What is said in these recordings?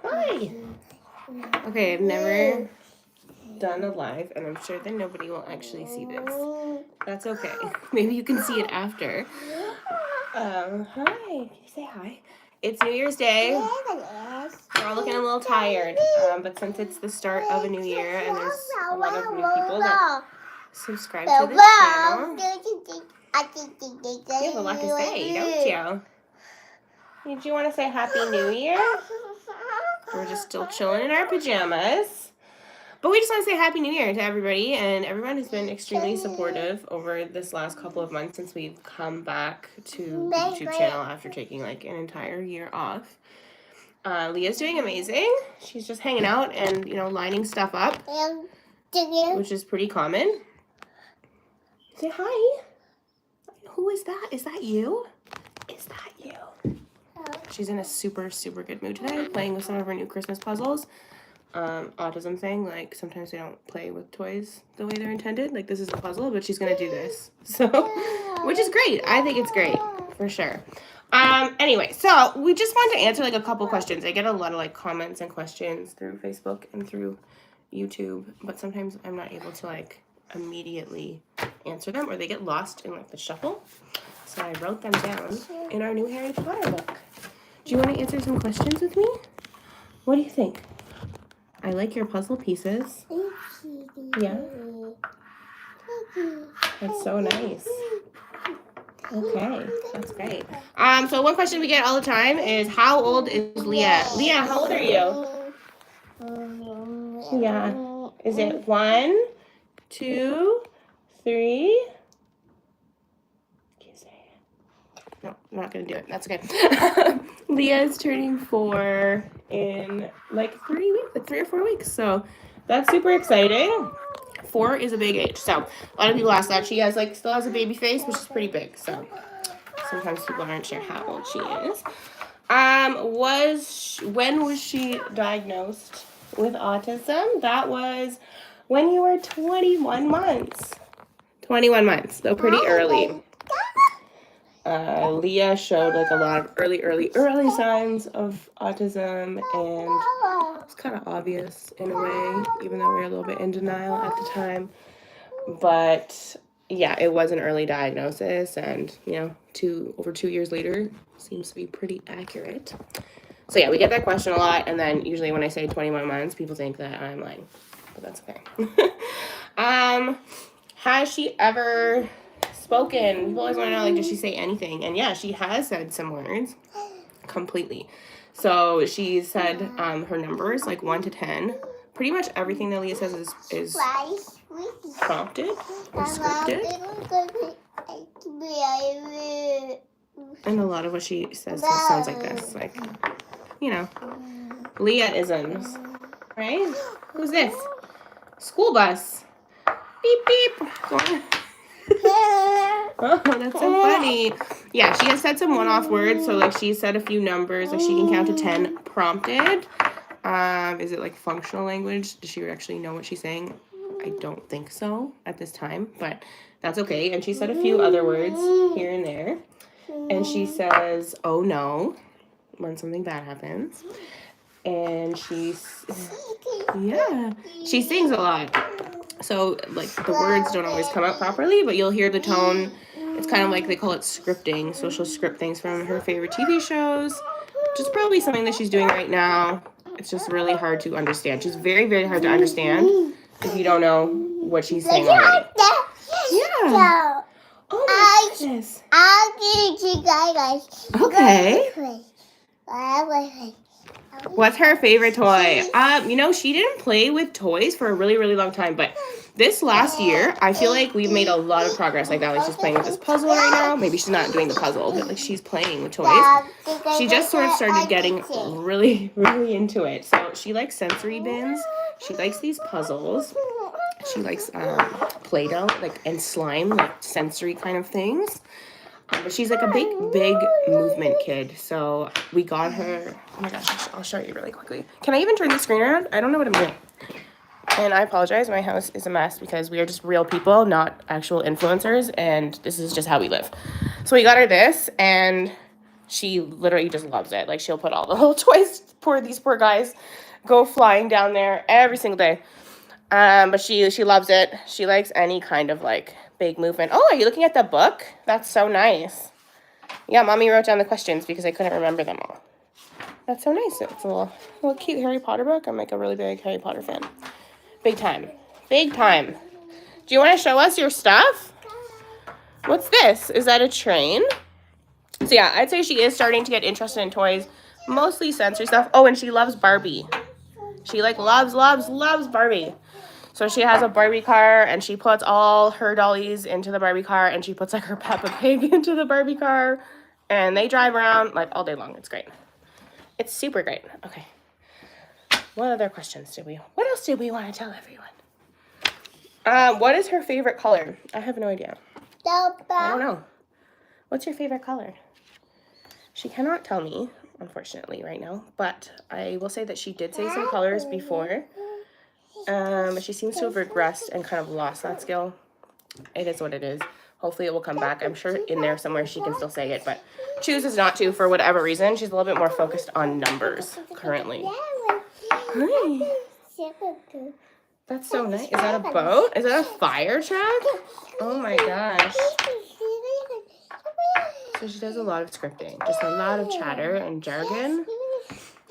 Hi. Okay, I've never done a live, and I'm sure that nobody will actually see this. That's okay. Maybe you can see it after. Hi. Can you say hi? It's New Year's Day. We're all looking a little tired, but since it's the start of a new year and there's a lot of new people that subscribe to this channel, you have a lot to say, don't you? Did you want to say Happy New Year? We're just still chilling in our pajamas. But we just want to say Happy New Year to everybody, and everyone has been extremely supportive over this last couple of months since we've come back to the YouTube channel after taking like an entire year off. Leah's doing amazing. She's just hanging out and, you know, lining stuff up, which is pretty common. Say hi. Who is that? Is that you? Is that you? She's in a super, super good mood today, playing with some of her new Christmas puzzles. Autism thing, like sometimes they don't play with toys the way they're intended. Like this is a puzzle, but she's gonna do this. So, which is great. I think it's great, for sure. Anyway, so we just wanted to answer like a couple questions. I get a lot of like comments and questions through Facebook and through YouTube, but sometimes I'm not able to like immediately answer them, or they get lost in like the shuffle. So I wrote them down in our new Harry Potter book. Do you want to answer some questions with me? What do you think? I like your puzzle pieces. Yeah. That's so nice. Okay, that's great. So one question we get all the time is, how old is Leah? Leah, how old are you? Yeah. Is it 1, 2, 3? Can't say it. No, I'm not gonna do it. That's okay. Leah's turning 4 in like 3 weeks, like 3 or 4 weeks. So that's super exciting. 4 is a big age. So a lot of people ask that. She has like still has a baby face, but she's pretty big. So sometimes people aren't sure how old she is. When was she diagnosed with autism? That was when you were 21 months. 21 months, though pretty early. Leah showed like a lot of early signs of autism, and it's kind of obvious in a way, even though we were a little bit in denial at the time. But yeah, it was an early diagnosis, and you know, over 2 years later seems to be pretty accurate. So yeah, we get that question a lot, and then usually when I say 21 months, people think that I'm lying, but that's okay. Has she ever spoken? People always want to know, like, does she say anything? And yeah, she has said some words completely. So she said her numbers, like 1 to 10. Pretty much everything that Leah says is prompted or scripted. And a lot of what she says sounds like this, like, you know, Leah-isms, right? Who's this? School bus. Beep, beep. Oh, that's so funny. Yeah, she has said some one-off words. So, like, she said a few numbers. Like, she can count to 10 prompted. Is it, like, functional language? Does she actually know what she's saying? I don't think so at this time, but that's okay. And she said a few other words here and there. And she says, oh, no, when something bad happens. And she sings a lot. So, like, the words don't always come out properly, but you'll hear the tone. It's kind of like they call it scripting. So she'll script things from her favorite TV shows, which is probably something that she's doing right now. It's just really hard to understand. She's very, very hard to understand if you don't know what she's saying already. Yeah. Oh, my goodness. Okay. What's her favorite toy? You know, she didn't play with toys for a really, really long time, but this last year, I feel like we've made a lot of progress like that. Like, she's playing with this puzzle right now. Maybe she's not doing the puzzle, but like she's playing with toys. She just sort of started getting really, really into it. So she likes sensory bins. She likes these puzzles. She likes Play-Doh, like, and slime, like sensory kind of things. But she's like a big movement kid. So we got her. Oh my gosh, I'll show you really quickly. Can I even turn the screen around? I don't know what I'm doing. And I apologize. My house is a mess because we are just real people, not actual influencers. And this is just how we live. So we got her this, and she literally just loves it. Like, she'll put all the little toys, these poor guys go flying down there every single day. But she loves it. She likes any kind of like big movement. Oh, are you looking at the book? That's so nice. Yeah, Mommy wrote down the questions because I couldn't remember them all. That's so nice. It's a little cute Harry Potter book. I'm like a really big Harry Potter fan. Big time. Big time. Do you want to show us your stuff? What's this? Is that a train? So yeah, I'd say she is starting to get interested in toys. Mostly sensory stuff. Oh, and she loves Barbie. She like loves Barbie. So she has a Barbie car, and she puts all her dollies into the Barbie car, and she puts like her Peppa Pig into the Barbie car, and they drive around like all day long. It's great. It's super great. Okay. What other questions what else did we want to tell everyone? What is her favorite color? I have no idea. I don't know. What's your favorite color? She cannot tell me, unfortunately, right now, but I will say that she did say some colors before. She seems to have regressed and kind of lost that skill. It is what it is. Hopefully it will come back. I'm sure in there somewhere she can still say it, but chooses not to for whatever reason. She's a little bit more focused on numbers currently. Hi. That's so nice. Is that a boat? Is that a fire truck? Oh my gosh. So she does a lot of scripting, just a lot of chatter and jargon,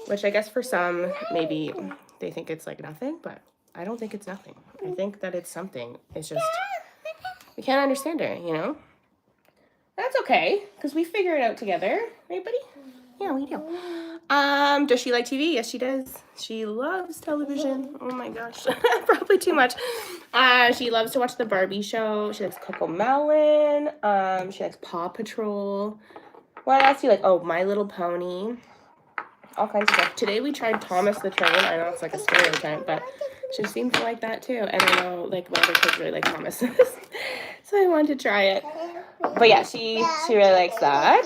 which I guess for some, maybe they think it's like nothing, but I don't think it's nothing. I think that it's something. It's just, we can't understand her, you know? That's okay, because we figure it out together, right, buddy? Yeah, we do. Does she like TV? Yes, she does. She loves television. Oh my gosh, probably too much. She loves to watch the Barbie show. She likes Coco Melon. She likes Paw Patrol. What else do you like? Oh, My Little Pony. All kinds of stuff. Today we tried Thomas the Train. I know it's like a stereotype, but she seemed to like that too. And I know like my other kids really like Thomas. So I wanted to try it. But yeah, she really likes that.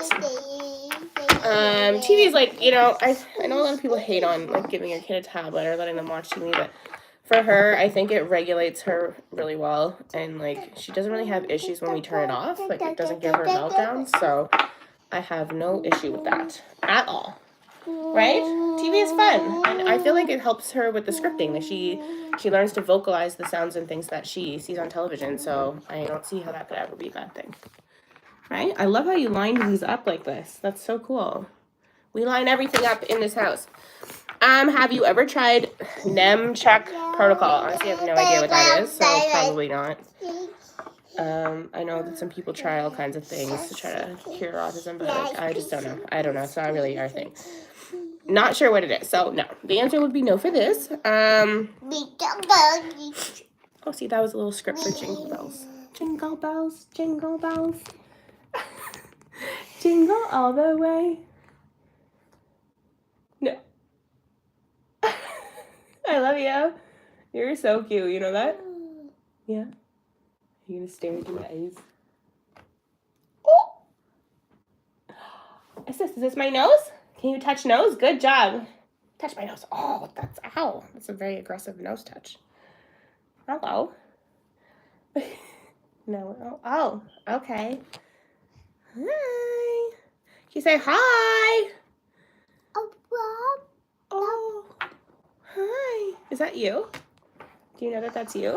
TV is like, you know, I know a lot of people hate on like giving your kid a tablet or letting them watch TV, but for her, I think it regulates her really well, and like she doesn't really have issues when we turn it off. Like it doesn't give her meltdowns, so I have no issue with that at all. Right? TV is fun, and I feel like it helps her with the scripting. Like she learns to vocalize the sounds and things that she sees on television, so I don't see how that could ever be a bad thing. Right? I love how you lined these up like this. That's so cool. We line everything up in this house. Have you ever tried NEM check protocol? Honestly, I have no idea what that is, so probably not. I know that some people try all kinds of things to try to cure autism, but like, I just don't know. I don't know. It's not really our thing. Not sure what it is, so no. The answer would be no for this. Oh, see, that was a little script for Jingle Bells. Jingle bells, jingle bells. Jingle all the way. No. I love you. You're so cute. You know that? Yeah. You're gonna stare into my eyes. Oh! Is this my nose? Can you touch nose? Good job. Touch my nose. Oh, ow. That's a very aggressive nose touch. Hello. No. Oh, okay. Hi. Can you say hi? Oh, hi. Is that you? Do you know that that's you?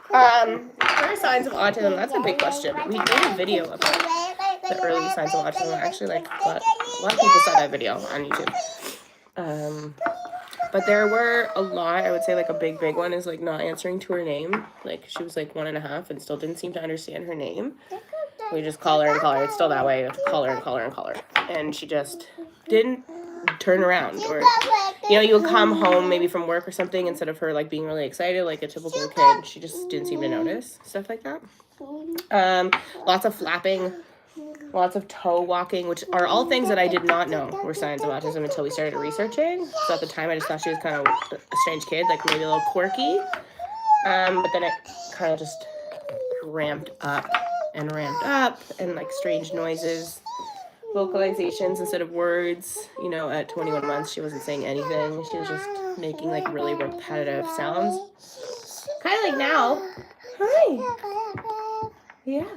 First signs of autism, that's a big question. We did a video about the early signs of autism. Actually, like, a lot of people saw that video on YouTube. But there were a lot. I would say, like, a big one is, like, not answering to her name. Like, she was, like, 1.5 and still didn't seem to understand her name. We just call her and call her. It's still that way. Call her and call her and call her. And she just didn't turn around, or you know, you would come home maybe from work or something, instead of her like being really excited like a typical kid, she just didn't seem to notice stuff like that. Lots of flapping, lots of toe walking, which are all things that I did not know were signs of autism until we started researching. So at the time I just thought she was kind of a strange kid, like maybe a little quirky, but then it kind of just ramped up and like strange noises, vocalizations instead of words. You know, at 21 months, she wasn't saying anything. She was just making like really repetitive sounds. Kind of like now. Hi. Yeah.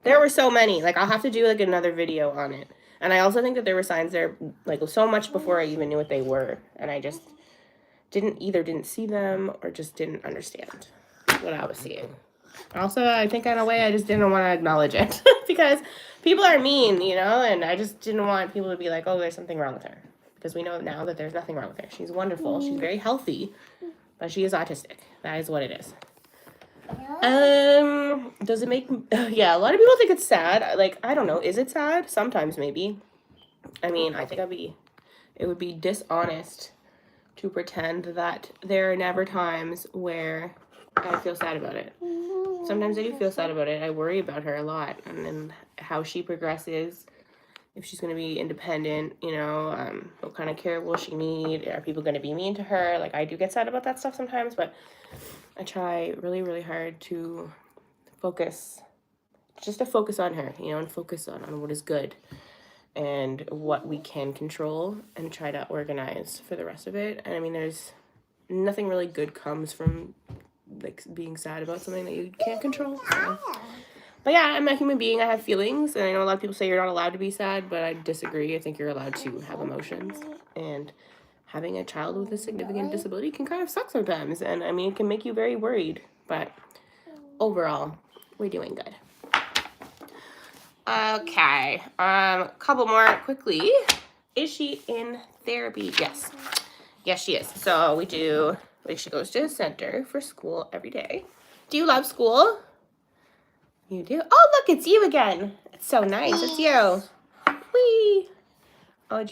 There were so many. Like, I'll have to do like another video on it. And I also think that there were signs there, like, so much before I even knew what they were. And I just didn't see them or just didn't understand what I was seeing. Also, I think in a way I just didn't want to acknowledge it because people are mean, you know, and I just didn't want people to be like, oh, there's something wrong with her. Because we know now that there's nothing wrong with her. She's wonderful. She's very healthy, but she is autistic. That is what it is. Does it make, yeah, a lot of people think it's sad. Like, I don't know. Is it sad? Sometimes maybe. I mean, I think it would be dishonest to pretend that there are never times where I feel sad about it. Sometimes I do feel sad about it. I worry about her a lot and how she progresses, if she's going to be independent, you know, what kind of care will she need? Are people going to be mean to her? Like, I do get sad about that stuff sometimes, but I try really, really hard to focus on her, you know, and focus on what is good and what we can control and try to organize for the rest of it. And I mean, there's nothing really good comes from like being sad about something that you can't control. So. But yeah, I'm a human being. I have feelings, and I know a lot of people say you're not allowed to be sad, but I disagree. I think you're allowed to have emotions, and having a child with a significant disability can kind of suck sometimes, and I mean, it can make you very worried, but overall, we're doing good. Okay, couple more quickly. Is she in therapy? Yes. Yes, she is. So she goes to a center for school every day. Do you love school? You do? Oh, look, it's you again. It's so nice. It's you. Whee! Oh,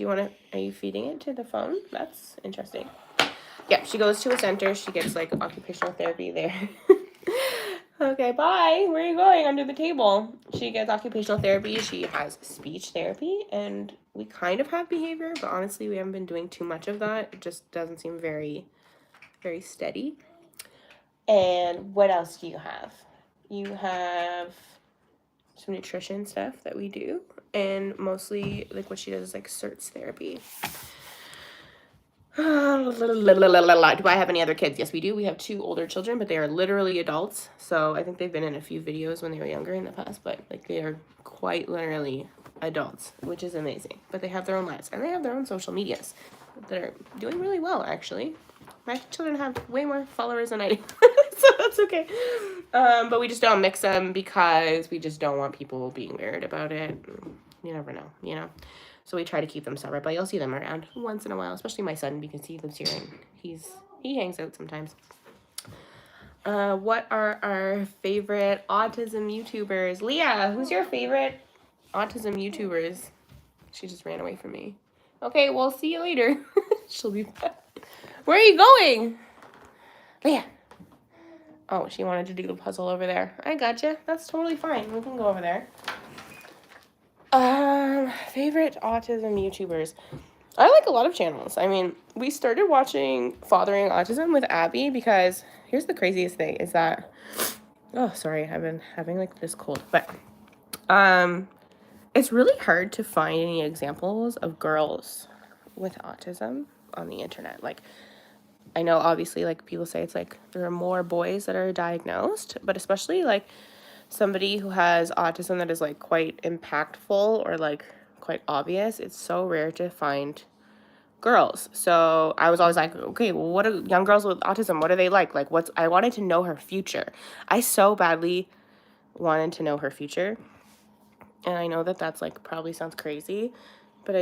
are you feeding it to the phone? That's interesting. Yeah, she goes to a center. She gets, like, occupational therapy there. Okay, bye. Where are you going? Under the table. She gets occupational therapy. She has speech therapy, and we kind of have behavior, but honestly, we haven't been doing too much of that. It just doesn't seem very, very steady. And what else do you have? You have some nutrition stuff that we do, and mostly, like, what she does is, like, SERTS therapy. Do I have any other kids? Yes, we do. We have 2 older children, but they are literally adults. So I think they've been in a few videos when they were younger in the past, but like they are quite literally adults, which is amazing. But they have their own lives and they have their own social medias that are doing really well, actually. My children have way more followers than I do, so that's okay. But we just don't mix them because we just don't want people being weird about it. You never know, you know? So we try to keep them separate, but you'll see them around once in a while, especially my son, because he lives here and he hangs out sometimes. What are our favorite autism YouTubers? Leah, who's your favorite autism YouTubers? She just ran away from me. Okay, well, see you later. She'll be back. Where are you going? Leah. Oh, she wanted to do the puzzle over there. I gotcha. That's totally fine. We can go over there. Favorite autism YouTubers. I like a lot of channels. I mean, we started watching Fathering Autism with Abby because here's the craziest thing is that, oh, sorry, I've been having like this cold, but, it's really hard to find any examples of girls with autism on the internet. Like, I know obviously like people say it's like there are more boys that are diagnosed, but especially like somebody who has autism that is like quite impactful or like quite obvious, it's so rare to find girls. So I was always like, okay, well, what are young girls with autism? What are they like? Like, I wanted to know her future. I so badly wanted to know her future. And I know that that's like probably sounds crazy, but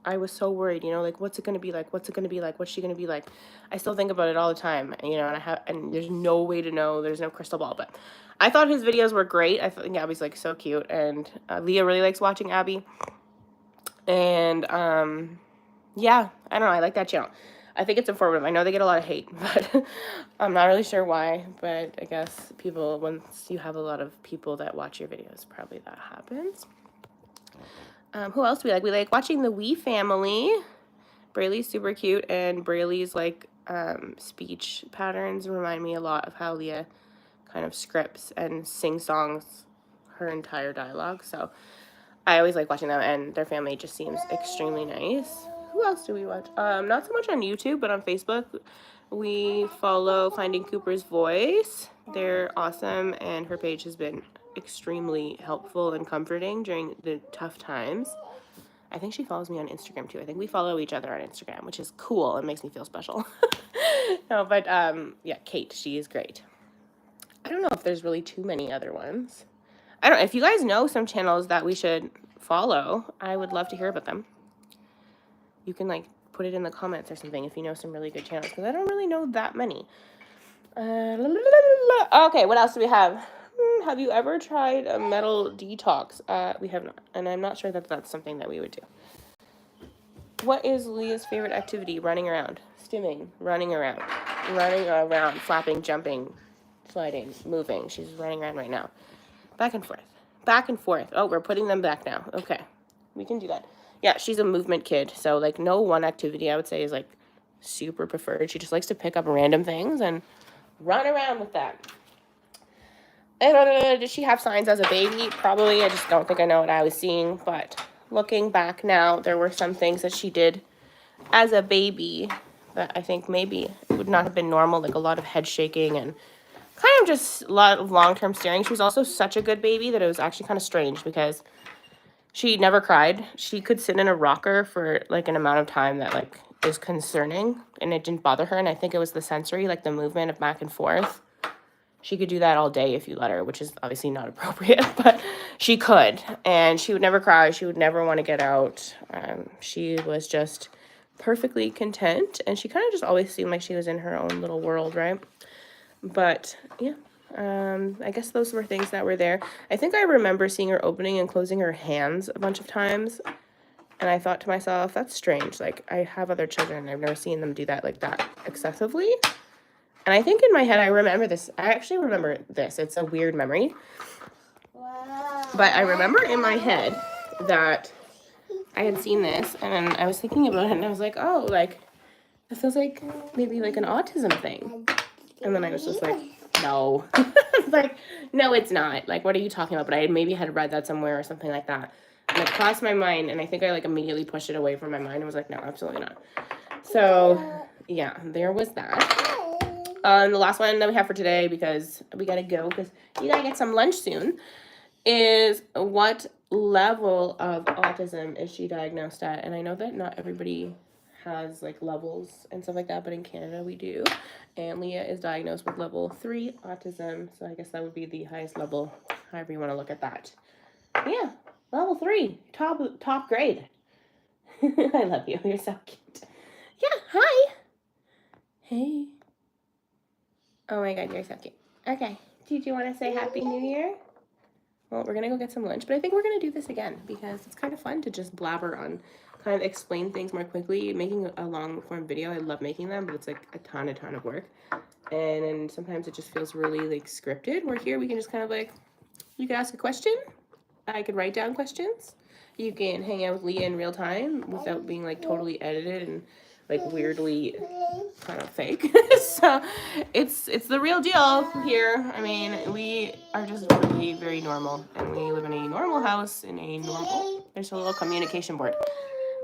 I was so worried, you know, like, what's it going to be like? What's it going to be like? What's she going to be like? I still think about it all the time, you know, and there's no way to know. There's no crystal ball, but I thought his videos were great. I think Abby's like so cute, and Leah really likes watching Abby. And, yeah, I don't know. I like that channel. I think it's informative. I know they get a lot of hate, but I'm not really sure why. But I guess once you have a lot of people that watch your videos, probably that happens. Who else do we like? We like watching the Wee Family. Braylee's super cute, and Braylee's like speech patterns remind me a lot of how Leah kind of scripts and sing songs her entire dialogue. So I always like watching them, and their family just seems extremely nice. Who else do we watch? Not so much on YouTube, but on Facebook, we follow Finding Cooper's Voice. They're awesome, and her page has been extremely helpful and comforting during the tough times. I think she follows me on Instagram too. I think we follow each other on Instagram, which is cool and makes me feel special. No, but yeah, Kate, she is great. I don't know if there's really too many other ones. I don't know. If you guys know some channels that we should follow, I would love to hear about them. You can like put it in the comments or something if you know some really good channels, because I don't really know that many. Okay, what else do we have? Have you ever tried a metal detox? We have not, and I'm not sure that that's something that we would do. What is Leah's favorite activity? Running around, stimming, running around, flapping, jumping, sliding, moving. She's running around right now. Back and forth, back and forth. Oh, we're putting them back now. Okay, we can do that. Yeah, she's a movement kid, so like no one activity I would say is like super preferred. She just likes to pick up random things and run around with that. I don't know, did she have signs as a baby? Probably. I just don't think I know what I was seeing, but looking back now, there were some things that she did as a baby that I think maybe would not have been normal, like a lot of head shaking and kind of just a lot of long-term staring. She was also such a good baby that it was actually kind of strange because she never cried. She could sit in a rocker for like an amount of time that like is concerning, and it didn't bother her. And I think it was the sensory, like the movement of back and forth. She could do that all day if you let her, which is obviously not appropriate, but she could. And she would never cry. She would never want to get out. She was just perfectly content, and she kind of just always seemed like she was in her own little world, right? But yeah, I guess those were things that were there. I think I remember seeing her opening and closing her hands a bunch of times, and I thought to myself, that's strange. Like, I have other children, and I've never seen them do that like that excessively. And I think in my head, I remember this. I actually remember this. It's a weird memory. But I remember in my head that I had seen this, and I was thinking about it, and I was like, oh, like, it feels like maybe like an autism thing. And then I was just like, no. Like, no, it's not. Like, what are you talking about? But I maybe had read that somewhere or something like that. And it crossed my mind, and I think I like immediately pushed it away from my mind and was like, no, absolutely not. So, yeah, there was that. The last one that we have for today, because we gotta go, because you gotta get some lunch soon, is what level of autism is she diagnosed at? And I know that not everybody has like levels and stuff like that, but in Canada we do. And Leah is diagnosed with level 3 autism, so I guess that would be the highest level, however you want to look at that. Yeah, level 3, top grade. I love you. You're so cute. Yeah, hi. Hey. Oh my god, you're so cute. Okay, did you want to say Happy New Year? Well, we're going to go get some lunch, but I think we're going to do this again because it's kind of fun to just blabber on, kind of explain things more quickly. Making a long form video, I love making them, but it's like a ton of work. And sometimes it just feels really like scripted. Where here we can just kind of like, you could ask a question. I could write down questions. You can hang out with Leah in real time without being like totally edited and like weirdly kind of fake. So it's the real deal here. I mean, we are just really very normal, and we live in a normal house in a normal, there's a little communication board.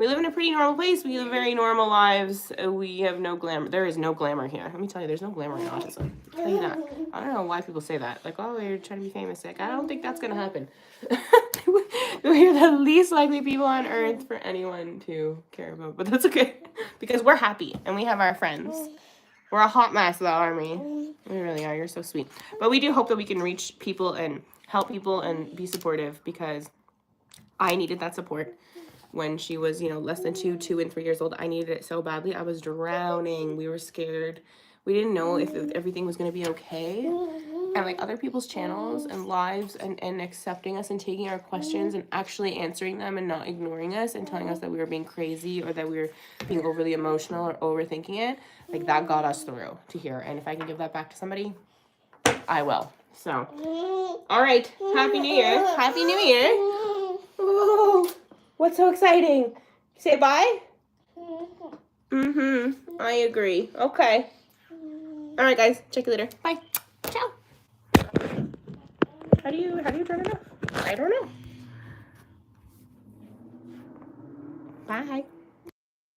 We live in a pretty normal place. We live very normal lives. We have no glamour. There is no glamour here. Let me tell you, there's no glamour in autism. I'll tell you that. I don't know why people say that. Like, oh, you're trying to be famous. Like, I don't think that's going to happen. We're the least likely people on earth for anyone to care about. But that's okay. Because we're happy and we have our friends. We're a hot mess, though, aren't we? We really are. You're so sweet. But we do hope that we can reach people and help people and be supportive, because I needed that support. When she was, you know, less than 2 and 3 years old, I needed it so badly. I was drowning. We were scared. We didn't know if everything was going to be okay. And like other people's channels and lives and accepting us and taking our questions and actually answering them and not ignoring us and telling us that we were being crazy or that we were being overly emotional or overthinking it, like that got us through to here. And if I can give that back to somebody, I will. So, all right. Happy New Year. Happy New Year. Whoa. What's so exciting? Say bye? I agree. Okay. All right, guys. Check you later. Bye. Ciao. How do you turn it off? I don't know. Bye.